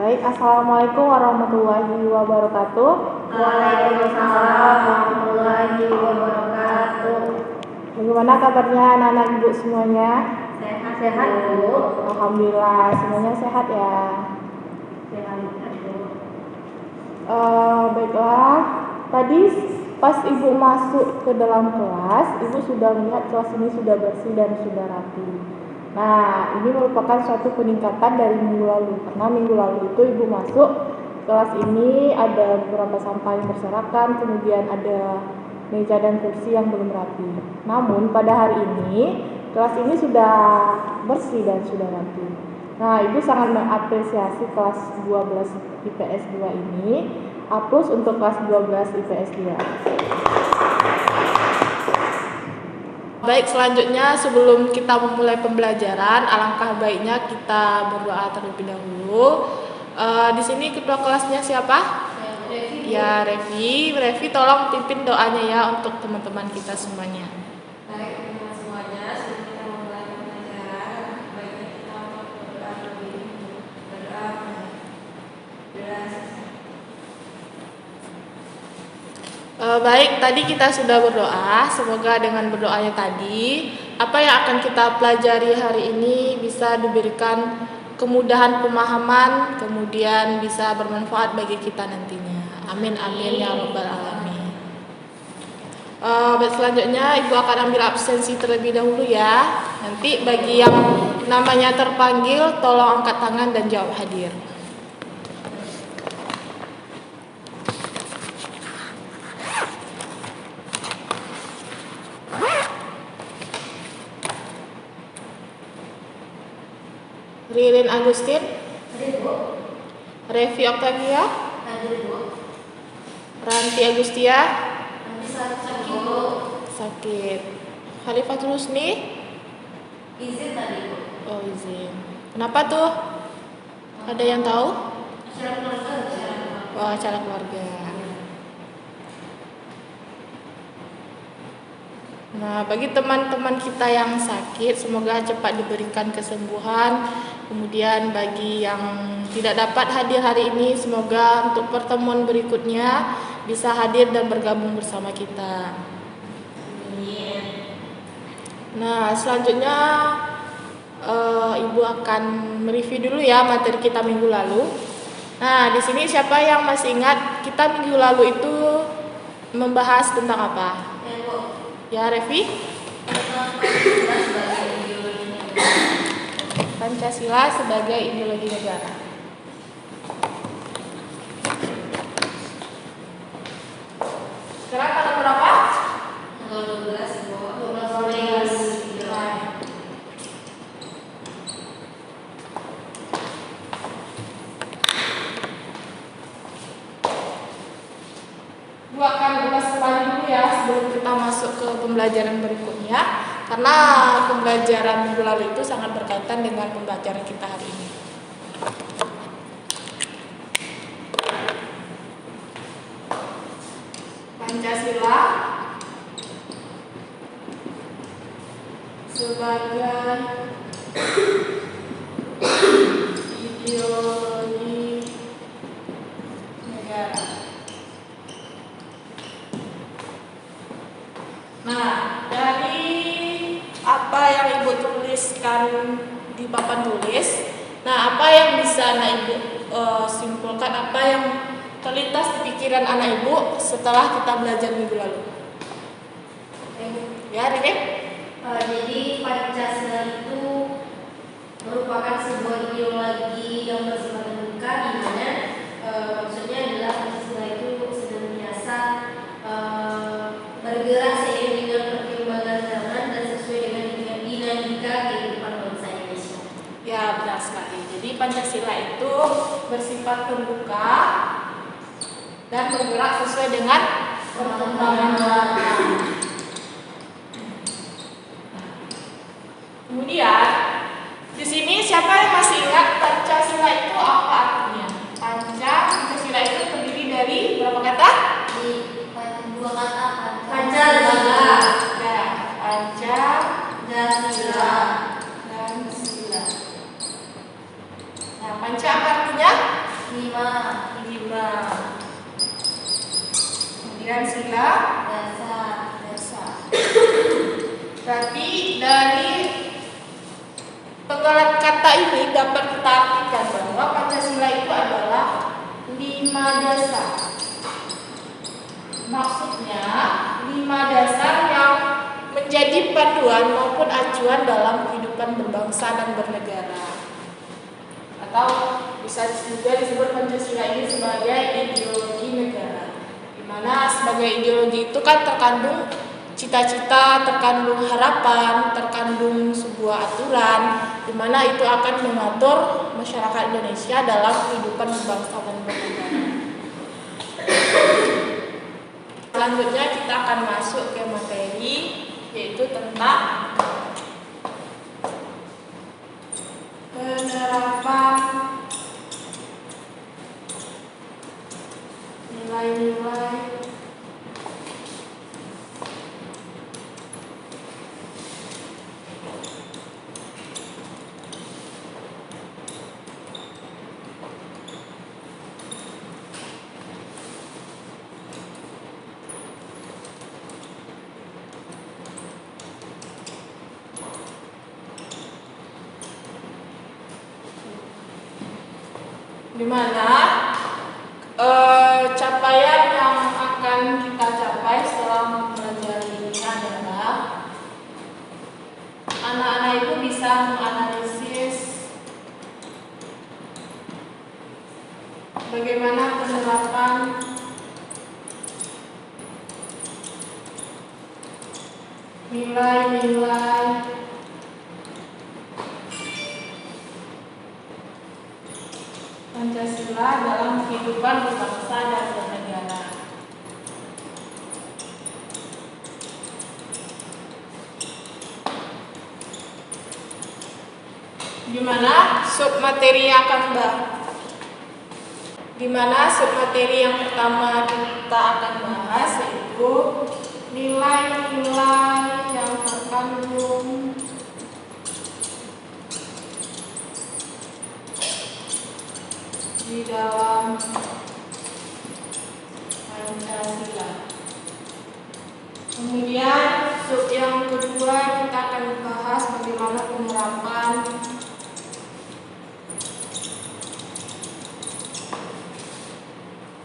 Baik, Assalamualaikum warahmatullahi wabarakatuh. Waalaikumsalam warahmatullahi wabarakatuh. Bagaimana kabarnya anak-anak ibu semuanya? Sehat-sehat, Bu. Alhamdulillah, semuanya sehat ya. Sehat, Bu. Baiklah, tadi pas ibu masuk ke dalam kelas, ibu sudah melihat kelas ini sudah bersih dan sudah rapi. Nah, ini merupakan suatu peningkatan dari minggu lalu, karena minggu lalu itu ibu masuk kelas ini ada beberapa sampah yang berserakan, kemudian ada meja dan kursi yang belum rapi. Namun pada hari ini kelas ini sudah bersih dan sudah rapi. Nah, ibu sangat mengapresiasi kelas 12 IPS 2 ini. A+ untuk kelas 12 IPS 2. Baik, selanjutnya sebelum kita memulai pembelajaran, alangkah baiknya kita berdoa terlebih dahulu. Di sini ketua kelasnya siapa? Revi. Ya, Revi. Revi tolong pimpin doanya ya untuk teman-teman kita semuanya. Baik, teman-teman semuanya, sebelum kita memulai pembelajaran, baiknya kita berdoa terlebih dahulu. Baik, tadi kita sudah berdoa. Semoga dengan berdoanya tadi, apa yang akan kita pelajari hari ini bisa diberikan kemudahan pemahaman, kemudian bisa bermanfaat bagi kita nantinya. Amin, amin ya rabbal alamin. Baik, selanjutnya ibu akan ambil absensi terlebih dahulu ya. Nanti bagi yang namanya terpanggil, tolong angkat tangan dan jawab hadir. Ririn Agustin, Hadir, Bu. Revi Octavia, Hadir, Bu. Ranti Agustia, Nanti sakit, Bu. sakit. Khalifatul Husni, Izin tadi, Bu. oh izin. Kenapa tuh? Ada yang tahu? Acara keluarga. Wah, acara keluarga. Nah, bagi teman-teman kita yang sakit, semoga cepat diberikan kesembuhan. Kemudian bagi yang tidak dapat hadir hari ini, semoga untuk pertemuan berikutnya bisa hadir dan bergabung bersama kita. Nah, selanjutnya ibu akan mereview dulu ya materi kita minggu lalu. Nah, di sini siapa yang masih ingat kita minggu lalu itu membahas tentang apa? Ya, Revi? Pancasila sebagai ideologi negara. Sekarang tanggal berapa? Tanggal 12, Bu. 12. Ibu akan ulas kembali dulu ya sebelum kita masuk ke pembelajaran berikutnya, karena pembelajaran minggu lalu itu sangat berkaitan dengan pembelajaran kita hari ini. Pancasila sebagai ideologi negara. Nah, dari apa yang ibu tuliskan di papan tulis, nah apa yang bisa anak ibu simpulkan, apa yang terlintas di pikiran anak ibu setelah kita belajar minggu lalu? Ya, Rene? Jadi Pancasila itu merupakan sebuah ideologi yang bersifat terbuka, di mana maksudnya adalah Pancasila itu senantiasa bergerak seiring dengan perkembangan zaman dan sesuai dengan dinamika kehidupan bangsa Indonesia. Ya, benar sekali. Jadi Pancasila itu bersifat terbuka dan bergerak sesuai dengan perkembangan zaman. Kemudian di sini siapa yang masih ingat Pancasila itu apa artinya? Pancasila itu terdiri dari berapa kata? Di dua kata Pancasila. Ya, Pancasila dan sila. Nah, panca artinya 5. Kemudian sila Dasar. Berarti dari penggalan kata ini dapat kita artikan bahwa Pancasila itu adalah 5 dasar. Maksudnya 5 dasar yang menjadi panduan maupun acuan dalam kehidupan berbangsa dan bernegara. Atau bisa juga disebut Pancasila ini sebagai ideologi negara, di mana sebagai ideologi itu kan terkandung cita-cita, terkandung harapan, terkandung sebuah aturan, di mana itu akan mengatur masyarakat Indonesia dalam kehidupan berbangsa dan bernegara. Selanjutnya kita akan masuk ke materi, yaitu tentang penerapan nilai-nilai di mana capaian yang akan kita capai setelah mempelajari ini adalah anak-anak itu bisa menganalisis bagaimana penerapan nilai-nilai Pancasila dalam kehidupan berbangsa dan bernegara. Di mana submateri yang pertama kita akan bahas yaitu nilai-nilai yang terkandung di dalam Pancasila. Kemudian sub yang kedua kita akan bahas bagaimana penerapan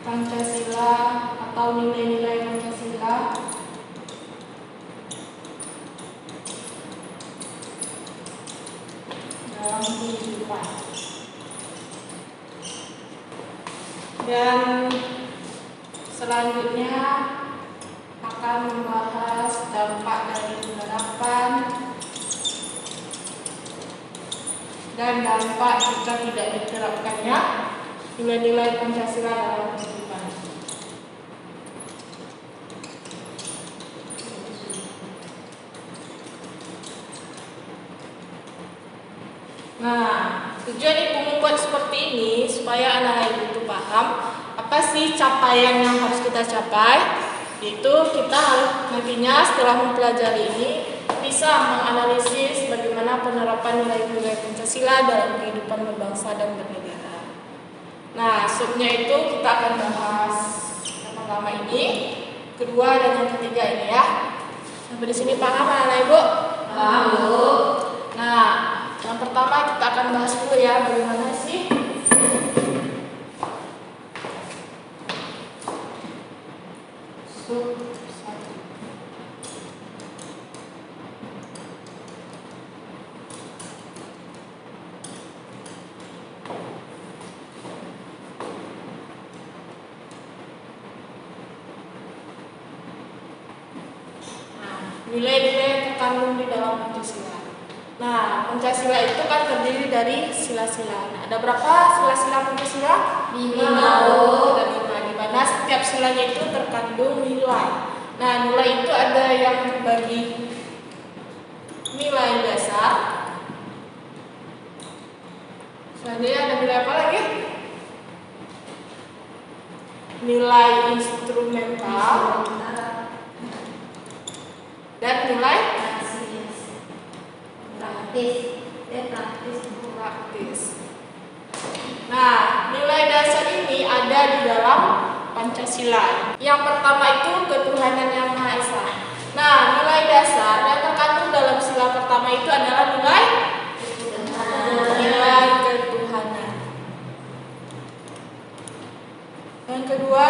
Pancasila atau nilai-nilai Pancasila dalam kehidupan. Dan selanjutnya akan membahas dampak dari penerapan dan dampak jika tidak diterapkannya nilai-nilai Pancasila dalam kehidupan. Nah, tujuan ibu membuat seperti ini supaya anak-anak ibu itu paham apa sih capaian yang harus kita capai. Yaitu kita nantinya setelah mempelajari ini bisa menganalisis bagaimana penerapan nilai-nilai Pancasila dalam kehidupan berbangsa dan bernegara. Nah, subnya itu kita akan bahas yang pertama ini, kedua dan yang ketiga ini ya. Sampai di sini paham anak-anak ibu? Paham, Bu. Nah, yang pertama kita akan bahas dulu ya bagaimana sih sub 1. Nilai-nilai yang terkandung di dalam Pancasila. Nah, Pancasila itu kan terdiri dari sila-sila. Nah, ada berapa sila-sila Pancasila? 5. Ada 5. Di mana setiap silanya itu terkandung nilai. Nah, nilai itu ada yang terbagi nilai dasar. Selanjutnya ada nilai apa lagi? Nilai instrumental dan nilai praktis. Nah, nilai dasar ini ada di dalam Pancasila. Yang pertama itu ketuhanan yang Maha Esa. Nah, nilai dasar yang terkandung dalam sila pertama itu adalah nilai ketuhanan. Yang kedua,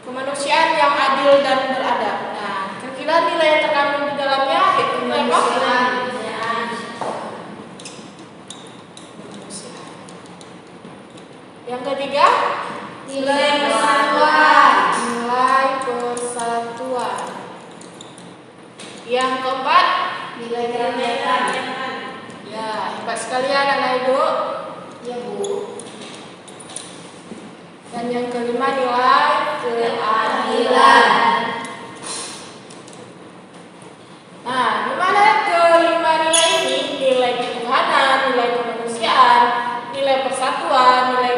kemanusiaan yang adil dan beradab. Nah, kira-kira nilai yang terkandung di dalamnya itu nilai apa? Yang ketiga, Nilai persatuan. nilai persatuan. Yang keempat, Nilai keramahan. ya hebat sekali anak-anak ibu. Ya Bu. Dan yang kelima, nilai keadilan. Nah, di mana kelima nilai ini? Nilai ketuhanan, nilai kemanusiaan, nilai persatuan, nilai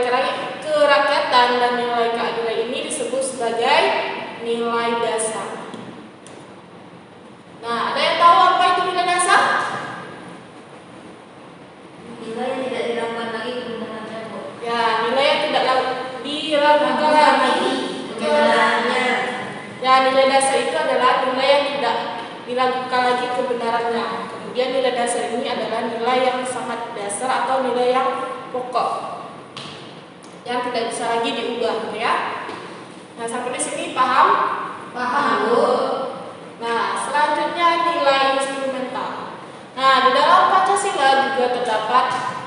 kerakyatan, dan nilai keadilan ini disebut sebagai nilai dasar. Nah, ada yang tahu apa itu nilai dasar? Nilai yang tidak diragukan lagi kebenarannya Bu. Ya, nilai yang tidak diragukan lagi Kebenarannya. Ya, nilai dasar itu adalah nilai yang tidak diragukan lagi kebenarannya. Kemudian nilai dasar ini adalah nilai yang sangat dasar atau nilai yang pokok yang tidak bisa lagi diubah, gitu ya. Nah, sampai di sini paham? Paham Bu. Nah, selanjutnya nilai instrumental. Nah, di dalam Pancasila juga terdapat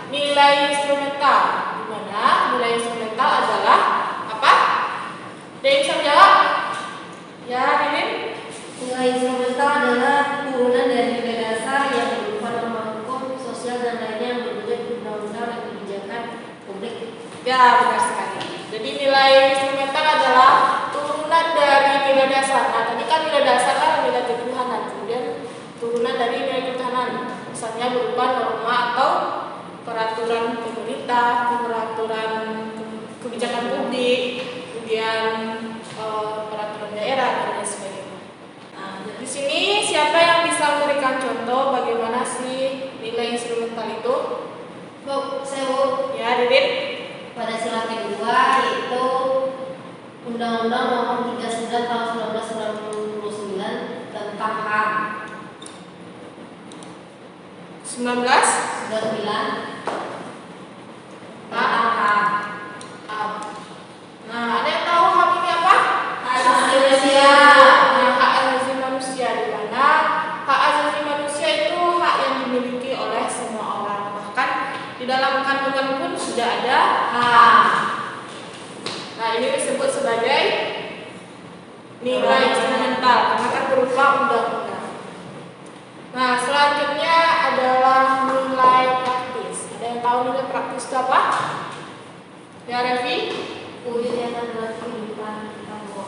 nilai instrumental. Di mana nilai instrumental adalah apa? Ada yang bisa menjawab? Ya, Ridin? Nilai instrumental adalah turunan dari nilai dasar yang berupa norma hukum, sosial dan lainnya yang berwujud undang-undang dan kebijakan publik. Ya, benar sekali. Jadi nilai instrumental adalah turunan dari nilai dasar. Nah, tadi kan nilai dasar kan nilai ketuhanan, kemudian turunan dari nilai ketuhanan. Misalnya berupa norma atau peraturan pemerintah, peraturan kebijakan publik, kemudian peraturan daerah dan lain sebagainya. Nah, di sini siapa yang bisa memberikan contoh bagaimana sih nilai instrumental itu? Bu, saya Bu. Ya, Didit. Pada sila kedua yaitu Undang-Undang Nomor 39 Tahun 1999 tentang HAM 19 tentang HAM. Nah, ada yang tahu HAM ini apa? Hak asasi manusia. Nah, hak asasi manusia, di mana hak asasi manusia itu hak yang dimiliki oleh semua orang. Bahkan di dalam kandungan pun sudah ada hak. Nah, ini disebut sebagai nilai instrumental karena kan berupa undang-undang. Nah, selanjutnya adalah nilai praktis. Ada yang tahu nilai praktis itu apa? Ya, Revi? Wujud nyata dalam kehidupan kita Bu.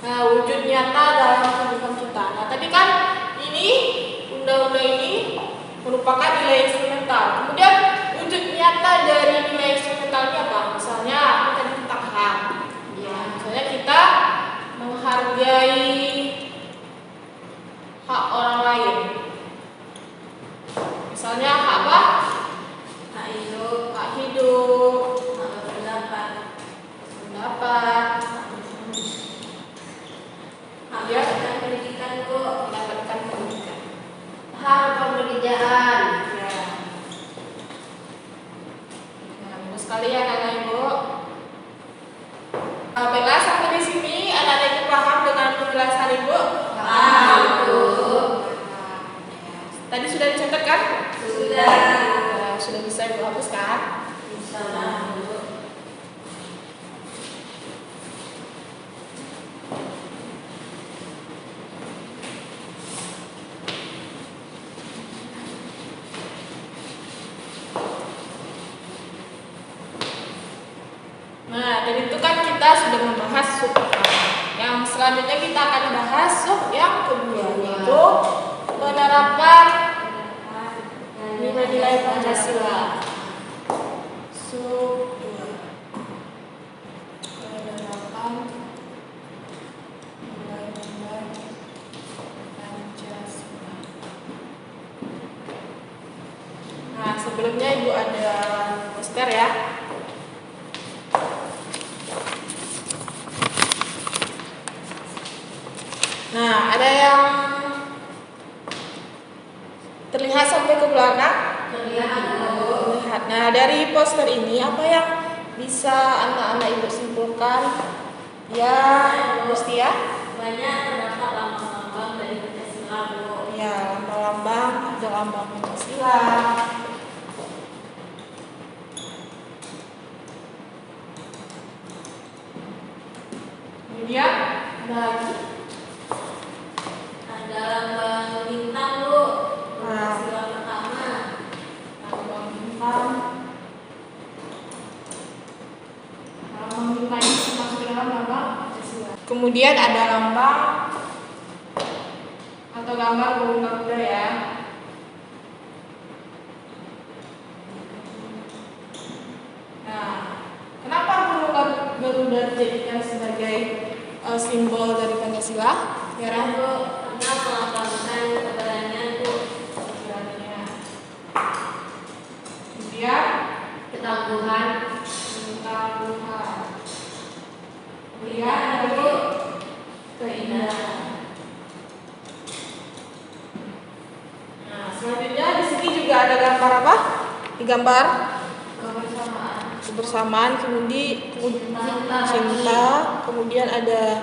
Nah, wujud nyata dalam kehidupan kita. Nah, tadi kan ini undang-undang ini merupakan nilai instrumental. Kemudian wujud nyata dari nilai instrumental ini apa? Misalnya kita tentang HAM. Ya, misalnya kita menghargai hak orang lain. Misalnya hak apa? Hak hidup, Hak hidup, hak berpendapat, pendapat, hak Ya. mendapatkan pendidikan Bu, mendapatkan pendidikan. hak pekerjaan. Ya. Nah, bagus sekali ya anak-anak ibu. Baiklah, sampai di sini anak-anak ibu paham dengan penjelasan ibu? Paham Bu. Nah, tadi sudah dicatat kan? Sudah. Sudah bisa ibu hapuskan? Insyaallah Bu. Nah, dan itu kan kita sudah membahas sub pertama. Yang selanjutnya kita akan bahas sub yang kedua, yaitu penerapan nilai-nilai Pancasila. Sub 2. Penerapan nilai-nilai Pancasila. Nah, sebelumnya ibu ada poster ya. Nah, ada yang terlihat sampai ke belakang? Terlihat. Nah, dari poster ini apa yang bisa anak-anak ibu simpulkan? Ya, Mustia? Banyak terdapat lambang-lambang dari Pancasila, Bu. Ya, lambang-lambang, ada lambang Pancasila. Kemudian ada lagi. Ada lambang bintang, Bu. Pancasila pertama. Lambang bintang. Lambang bintang ini masuk ke dalam lambang Pancasila. Kemudian ada lambang atau gambar burung garuda ya. Nah, kenapa burung garuda dijadikan sebagai simbol dari Pancasila? Ya, Bu, karena melambangkan keberanian, Bu. Keberanian. Kemudian Ketangguhan. ketangguhan. Kemudian Kemudian, ada Bu, keindahan. Nah, selanjutnya di sini juga ada gambar apa? Di gambar kebersamaan. kebersamaan, kemudian Cinta. cinta, kemudian ada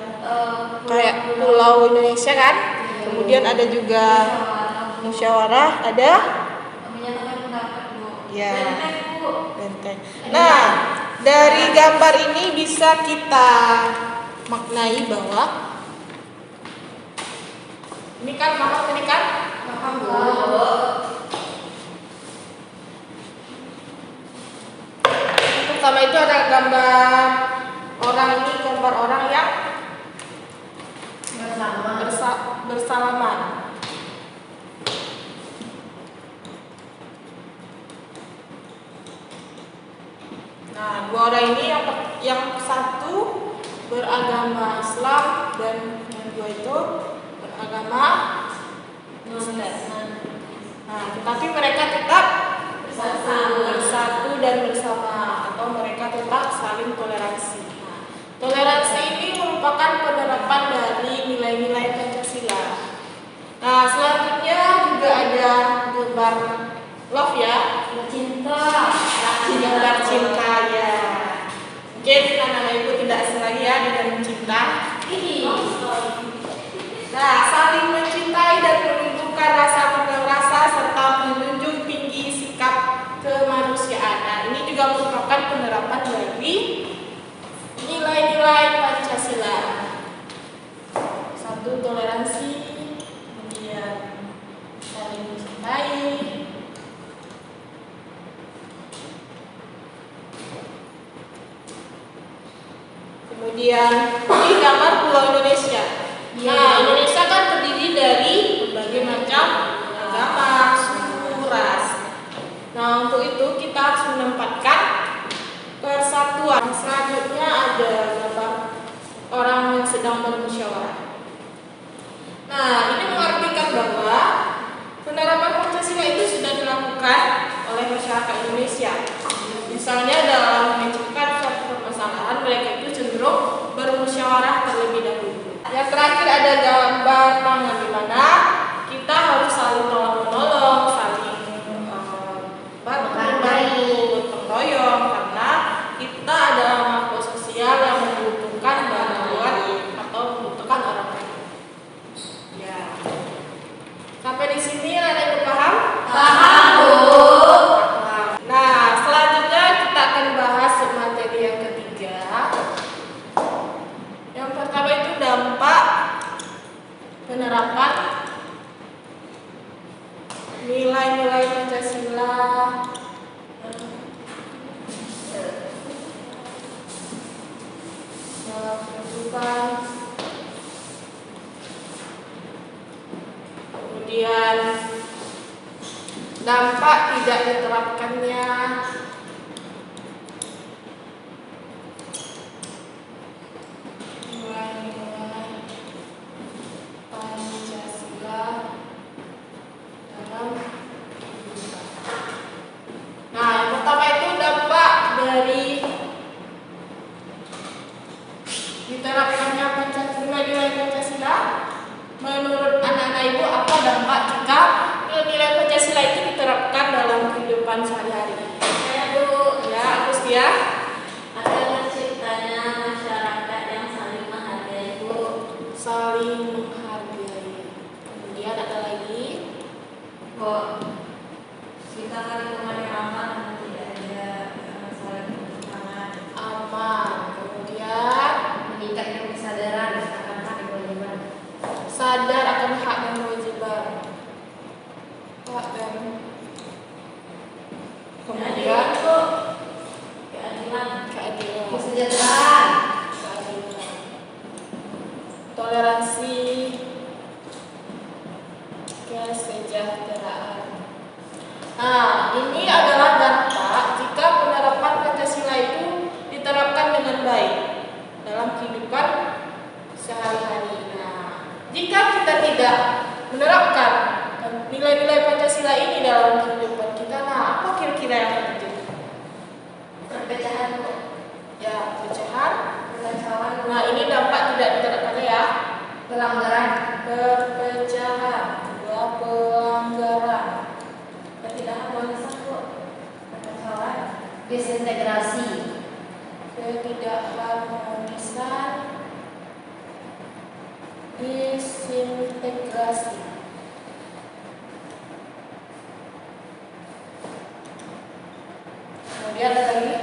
kayak pulau Indonesia kan? Kemudian ada juga musyawarah, ada menyatakan pendapat, Bu. Ya. Benteng, Bu. benteng. Nah, dari gambar ini bisa kita maknai bahwa ini kan paham ini kan? Paham, Bu. Pertama itu ada gambar orang, ini gambar orang yang bersalaman. Nah, dua orang ini yang satu beragama Islam dan yang dua itu beragama Muslim. Nah, tetapi mereka tetap bersatu dan bersama, atau mereka tetap saling toleransi. Nah, toleransi ini merupakan penerapan dari nilai-nilai Pancasila. Nah, selanjutnya juga ada gambar love ya, Cinta. gambar cinta ya. Mungkin anak-anak ibu tidak asing lagi ya di dalam cinta. Nah, saling mencintai dan menunjukkan rasa tenggang rasa serta menunjuk tinggi sikap kemanusiaan. Nah, ini juga merupakan penerapan dari nilai-nilai Pancasila. Satu, toleransi, kemudian saling mencintai. Kemudian ini gambar Pulau Indonesia. Nah, Indonesia kan terdiri dari berbagai macam agama, suku, ras. Nah, untuk itu kita harus menempatkan persatuan. Selanjutnya ada gambar orang yang sedang bermusyawarah. Nah, ini mengartikan bahwa penerapan Pancasila itu sudah dilakukan oleh masyarakat Indonesia. Misalnya dalam menciptakan suatu permasalahan, mereka itu cenderung bermusyawarah terlebih dahulu. Yang terakhir ada gambar tangan, di mana kita harus saling tolong-menolong, saling bantu, gotong royong, karena kita adalah makhluk sosial yang membutuhkan bantuan atau membutuhkan orang lain. Ya. Sampai di sini ada yang paham? Paham, Bu. Nah, selanjutnya kita akan bahas materi yang ketiga. Yang pertama itu dampak penerapan nilai-nilai Pancasila dalam kehidupan. Kemudian dampak tidak diterapkannya. Nilai-nilai Pancasila dalam kehidupan. Nah, yang pertama itu dampak dari diterapkannya nilai-nilai Pancasila. dampak jika nilai-nilai Pancasila itu diterapkan dalam kehidupan sehari-hari. Saya Bu, Ya, Agustia. ada terciptanya masyarakat yang saling menghargai Bu. Saling menghargai. Kemudian ada lagi. Bu, kita kali kemarin aman dan tidak ada saling bersemangat. Aman. Kemudian Meningkatnya kesadaran akan hak dan kewajiban. sadar akan hak dan kewajiban. Hak dan kemudian Bu, keadilan, keadilan. kesejahteraan, Keadilan. Toleransi, kesejahteraan. Nah, ini adalah dampak jika penerapan Pancasila itu diterapkan dengan baik dalam kehidupan sehari-hari. Nah, jika kita tidak menerapkan nilai-nilai Pancasila ini dalam kehidupan kita, nah apa kira-kira yang akan terjadi? perpecahan Bu, Ya, pecahan. kekacauan, Nah, ini dampak tidak diterapkannya ya. pelanggaran, Perpecahan, dua pelanggaran, ketidakharmonisan Bu, kekacauan, disintegrasi, ketidakharmonisan, disintegrasi. Kemudian ada lagi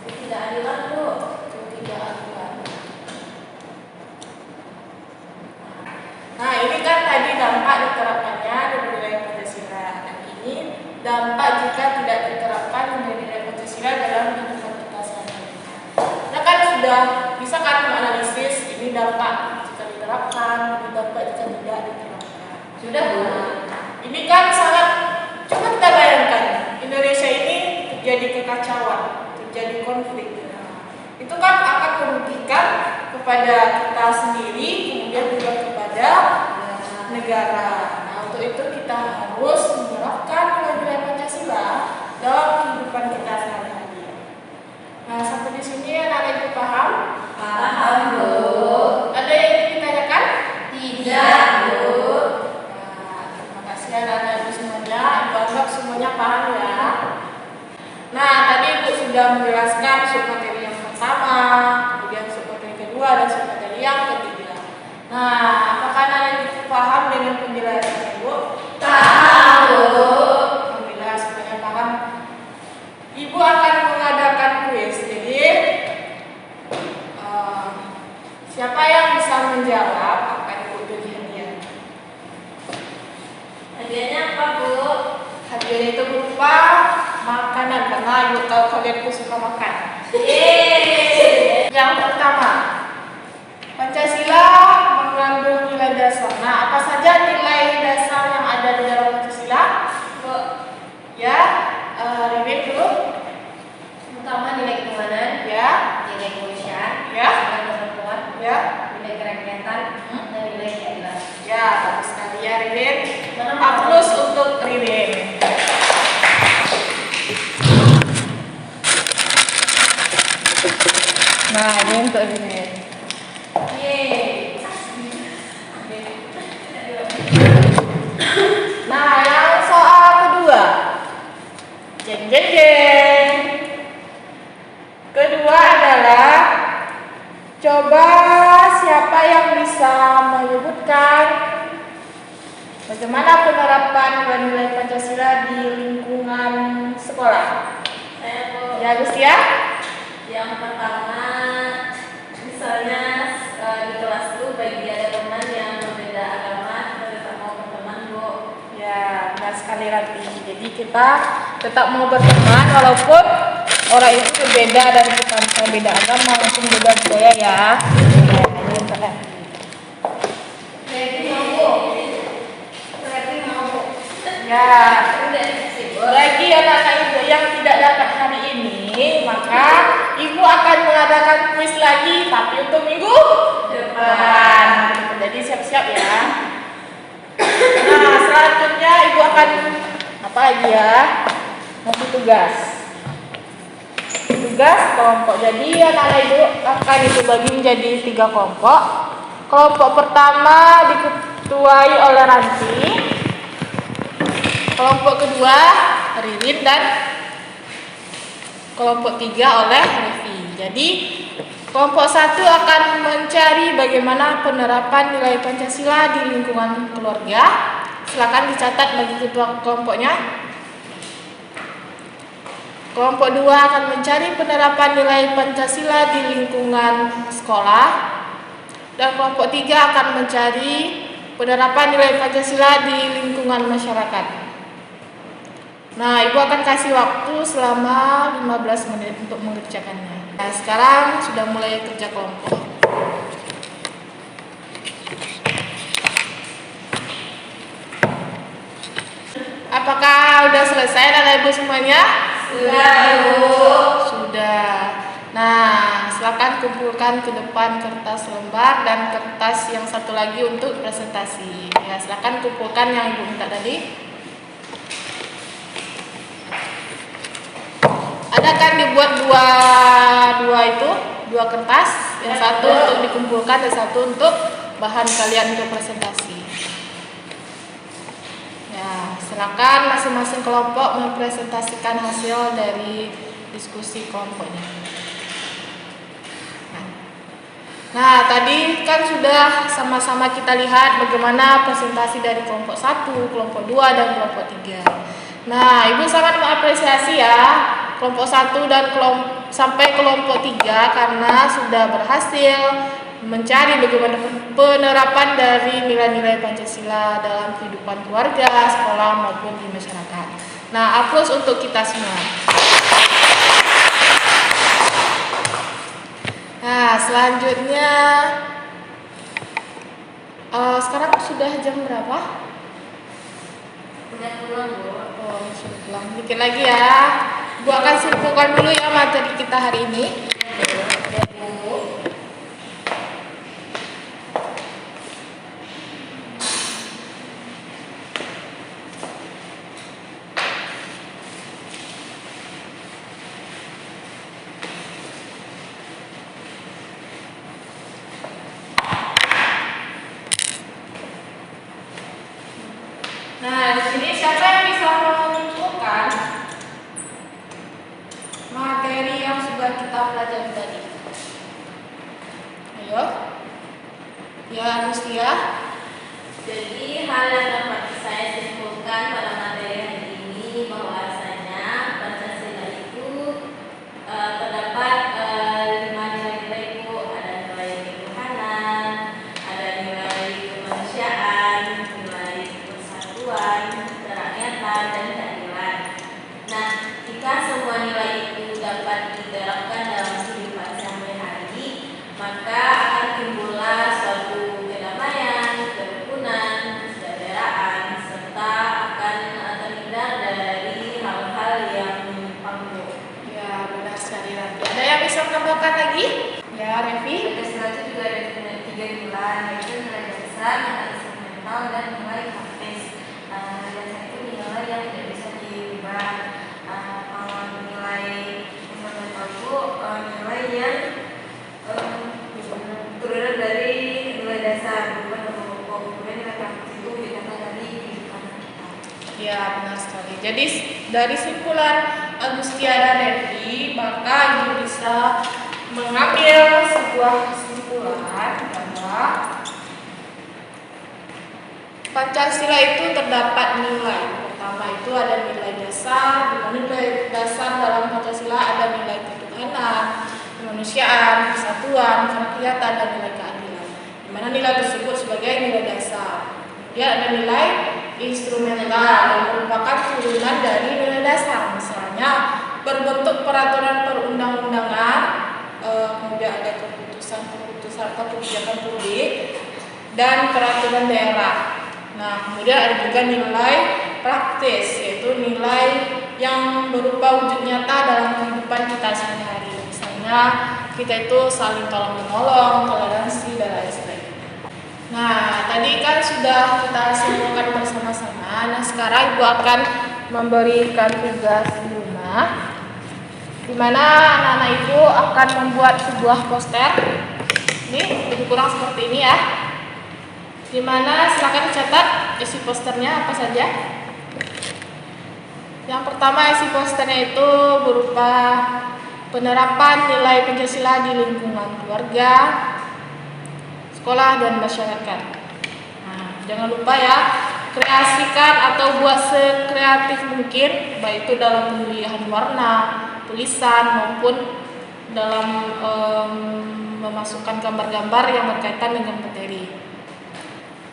ketidakadilan Bu, ketidakadilan. Nah, ini kan tadi dampak diterapkannya nilai Pancasila. Dan ini dampak jika tidak diterapkan nilai Pancasila dalam kehidupan kita sehari-hari. Nah, kan sudah bisa kan menganalisis ini dampak jika diterapkan, ini dampak jika tidak diterapkan. sudah Bu. Ini kan sangat, coba kita bayangkan Indonesia ini terjadi kekacauan, terjadi konflik. Nah, itu kan akan merugikan kepada kita sendiri, kemudian juga kepada negara. Nah, untuk itu kita harus menerapkan nilai-nilai Pancasila dalam kehidupan kita sehari-hari. Nah, sampai di sini anak-anak ibu paham? Paham Bu. Ada yang ingin ditanyakan? Tidak Bu. Nah, terima kasih anak-anak ibu semuanya. Ibu anggap semuanya paham ya. Nah, tadi ibu sudah menjelaskan submateri yang pertama, kemudian submateri kedua, dan submateri yang ketiga. Nah, apakah anak-anak ibu paham dengan penjelasan ibu? Paham Bu. Alhamdulillah semuanya paham. Ibu akan mengadakan kuis. Jadi siapa yang bisa menjawab akan ibu beri hadiah. Hadiahnya apa Bu? Hadiahnya itu berupa makanan karena ibu tahu kalian tuh suka makan. Yeay. Yang pertama, Pancasila mengandung nilai dasar. Nah, apa saja nilai dasar yang ada di dalam Pancasila? Bu, Ya, Ririn dulu. pertama nilai ketuhanan, Ya, nilai kemanusiaan, Ya. nilai persatuan, ya, nilai kerakyatan, dan nilai keadilan. ya, bagus sekali ya Ririn. Mana A plus untuk Ririn. Nah, ini untuk Ririn. Yeay. Nah, yang soal kedua. Jeng jeng jeng. Kedua adalah coba siapa yang bisa menyebutkan bagaimana penerapan nilai Pancasila di lingkungan sekolah. Saya Bu. Ya, Gus ya? Yang pertama, misalnya di kelas tuh bagi ada teman yang berbeda agama, kita tetap mau berteman Bu. Ya, benar sekali Rati. Jadi kita tetap mau berteman walaupun orang itu berbeda dan kita misalnya beda agama maupun beda budaya ya. Ya, ini untuk Rati. Berarti mau Bu. Berarti mau Bu. Ya, Udah dikasih Bu. bagi anak-anak ibu yang tidak dapat hari ini, maka ibu akan mengadakan kuis lagi, tapi untuk minggu depan. Jadi siap-siap ya. Nah, selanjutnya ibu akan apa lagi ya? Ngasih tugas. Tugas kelompok. Jadi anak-anak ibu akan ibu bagi menjadi 3 kelompok. Kelompok pertama diketuai oleh Ranti. Kelompok kedua Ririn dan kelompok 3 oleh Revi. Jadi kelompok 1 akan mencari bagaimana penerapan nilai Pancasila di lingkungan keluarga. Silakan dicatat bagi ketua kelompoknya. Kelompok 2 akan mencari penerapan nilai Pancasila di lingkungan sekolah. Dan kelompok 3 akan mencari penerapan nilai Pancasila di lingkungan masyarakat. Nah, Ibu akan kasih waktu selama 15 menit untuk mengerjakannya. Nah, sekarang sudah mulai kerja kelompok. Apakah sudah selesai Anak Ibu semuanya? Sudah, Bu. Sudah. Nah, silakan kumpulkan ke depan kertas lembar dan kertas yang satu lagi untuk presentasi. Ya, silakan kumpulkan yang Ibu minta tadi. Ada kan dibuat dua kertas, yang satu untuk dikumpulkan dan satu untuk bahan kalian untuk presentasi. Ya, silakan masing-masing kelompok mempresentasikan hasil dari diskusi kelompoknya. Nah, tadi kan sudah sama-sama kita lihat bagaimana presentasi dari kelompok 1, kelompok 2, dan kelompok 3. Nah, Ibu sangat mengapresiasi ya kelompok 1 dan sampai kelompok 3 karena sudah berhasil mencari bagaimana penerapan dari nilai-nilai Pancasila dalam kehidupan keluarga, sekolah, maupun di masyarakat. Nah, aplaus untuk kita semua. Nah, selanjutnya sekarang sudah jam berapa? Sudah pulang, Bu. Oh, sudah pulang. Dikit lagi ya. Bu akan simpulkan dulu ya materi kita hari ini. Nah, di sini siapa yang bisa mengumpulkan materi yang sudah kita pelajari tadi? Ayo. Ya, Anustia. Jadi hal yang dapat saya simpulkan pada materi hari ini bahwasanya Pancasila itu terdapat 5 nilai-nilai, Bu. Ada nilai ketuhanan, ada nilai kemanusiaan, nilai persatuan, kerakyatan, dan keadilan. Nah, jika semua nilai itu dapat diterapkan dalam kehidupan sehari-hari, maka akan timbullah suatu kedamaian, kerukunan, kesejahteraan, serta akan terhindar dari hal-hal yang menyimpang. Ya, benar sekali Ranti. Ada yang bisa menambahkan lagi? Ya, Revi. Pancasila itu juga ada 3 nilai, yaitu nilai dasar, nilai instrumental, dan nilai praktis. Nilai dasar itu nilai yang tidak bisa diubah. Kalau nilai instrumental itu nilai yang turunan dari nilai dasar, bukan pokok. Kemudian nilai praktis itu didapat dari kehidupan kita. Ya, benar sekali. Jadi dari simpulan Agustia dan Revi, maka Ibu bisa mengambil sebuah kesimpulan bahwa Pancasila itu terdapat nilai. Pertama itu ada nilai dasar, di mana nilai dasar dalam Pancasila ada nilai ketuhanan, kemanusiaan, kesatuan, kerakyatan, dan nilai keadilan. Di mana nilai tersebut sebagai nilai dasar. Kemudian ada nilai instrumental yang merupakan turunan dari nilai dasar. Misalnya berbentuk peraturan perundang-undangan, kemudian ada keputusan atau kebijakan publik, dan peraturan daerah. Nah, kemudian ada juga nilai praktis, yaitu nilai yang berupa wujud nyata dalam kehidupan kita sehari-hari. Misalnya kita itu saling tolong menolong, toleransi, dan lain sebagainya. Nah, tadi kan sudah kita simpulkan bersama-sama. Nah, sekarang Ibu akan memberikan tugas di rumah, di mana anak-anak Ibu akan membuat sebuah poster. Ini lebih kurang seperti ini ya. Dimana silakan dicatat isi posternya apa saja. Yang pertama, isi posternya itu berupa penerapan nilai Pancasila di lingkungan keluarga, sekolah, dan masyarakat. Nah, jangan lupa ya, kreasikan atau buat sekreatif mungkin, baik itu dalam pemilihan warna, tulisan, maupun dalam memasukkan gambar-gambar yang berkaitan dengan materi.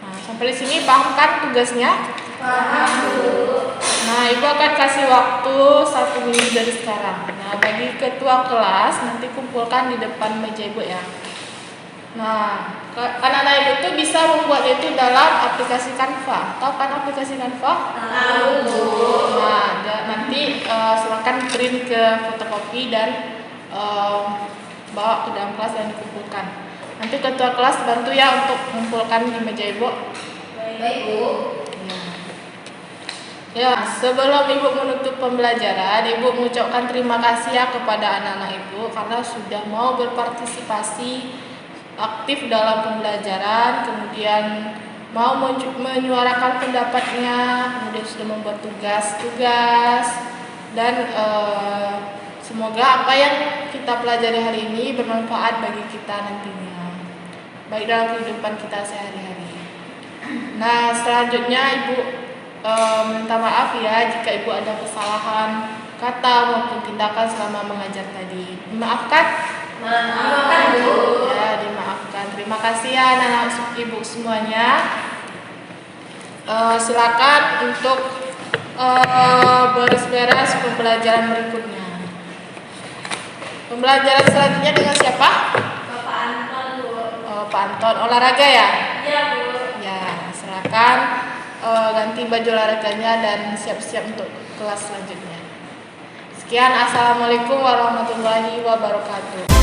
Nah, sampai di sini paham kan tugasnya? Paham, Bu. Nah, Ibu akan kasih waktu 1 menit dari sekarang. Nah, bagi ketua kelas nanti kumpulkan di depan meja Ibu ya. Nah, anak-anak Ibu itu bisa membuat itu dalam aplikasi Canva. Tahu kan aplikasi Canva? Tahu, Bu. Nah, nanti silakan print ke fotokopi dan bawa ke dalam kelas dan dikumpulkan. Nanti ketua kelas bantu ya untuk mengumpulkan di meja Ibu. Baik, Bu. Ya, sebelum Ibu menutup pembelajaran, Ibu mengucapkan terima kasih ya kepada anak-anak Ibu karena sudah mau berpartisipasi aktif dalam pembelajaran, kemudian mau menyuarakan pendapatnya, kemudian sudah membuat tugas-tugas, dan semoga apa yang kita pelajari hari ini bermanfaat bagi kita nantinya, baik dalam kehidupan kita sehari-hari. Nah, selanjutnya Ibu minta maaf ya jika Ibu ada kesalahan kata maupun tindakan selama mengajar tadi. Dimaafkan? Maafkan, Bu. Ya, dimaafkan. Terima kasih ya anak-anak Ibu semuanya. Silakan untuk beres-beres pembelajaran berikutnya. Pembelajaran selanjutnya dengan siapa? Bapak Anton, Bu. Pak Anton, olahraga ya? Iya, Bu. Ya, silakan ganti baju olahraganya dan siap-siap untuk kelas selanjutnya. Sekian, assalamualaikum warahmatullahi wabarakatuh.